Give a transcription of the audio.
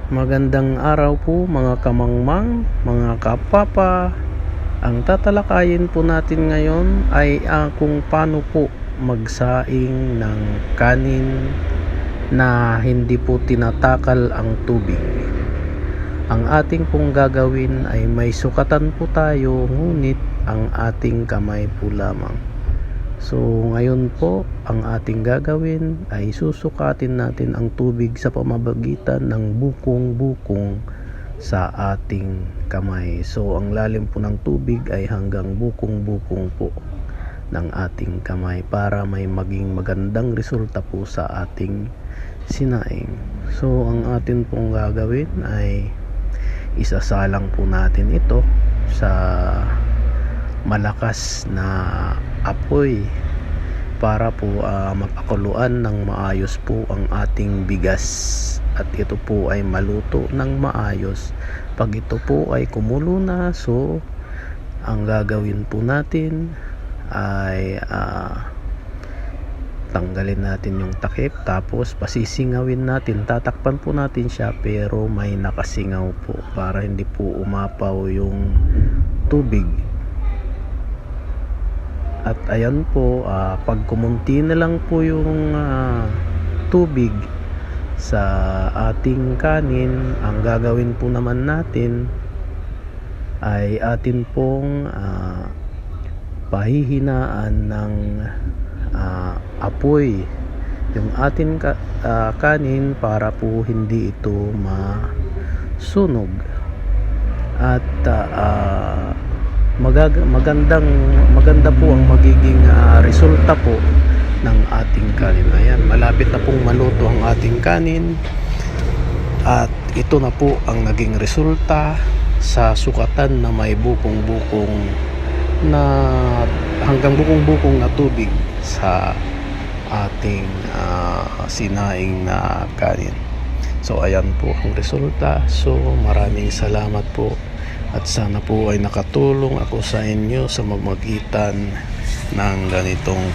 Magandang araw po mga kamangmang, mga kapapa. Ang tatalakayin po natin ngayon ay kung paano po magsaing ng kanin na hindi po tinatakal ang tubig. Ang ating pong gagawin ay may sukatan po tayo, ngunit ang ating kamay po lamang. So ngayon po, ang ating gagawin ay susukatin natin ang tubig sa pamamagitan ng bukong-bukong sa ating kamay. So ang lalim po ng tubig ay hanggang bukong-bukong po ng ating kamay para may maging magandang resulta po sa ating sinaing. So ang atin pong gagawin ay isasalang po natin ito sa malakas na apoy para po mapakuluan ng maayos po ang ating bigas, at ito po ay maluto ng maayos. Pag ito po ay kumulo na, so ang gagawin po natin ay tanggalin natin yung takip, tapos pasisingawin natin, tatakpan po natin siya pero may nakasingaw po para hindi po umapaw yung tubig. At ayan po, pag kumunti na lang po yung tubig sa ating kanin, ang gagawin po naman natin ay atin pong pahihinaan ng apoy yung ating kanin para po hindi ito masunog. At maganda po ang magiging resulta po ng ating kanin. Ayan, malapit na pong maluto ang ating kanin, at ito na po ang naging resulta sa sukatan na may bukong-bukong na hanggang bukong-bukong na tubig sa ating sinaing na kanin. So ayan po ang resulta. So maraming salamat po, at sana po ay nakatulong ako sa inyo sa pamamagitan ng ganitong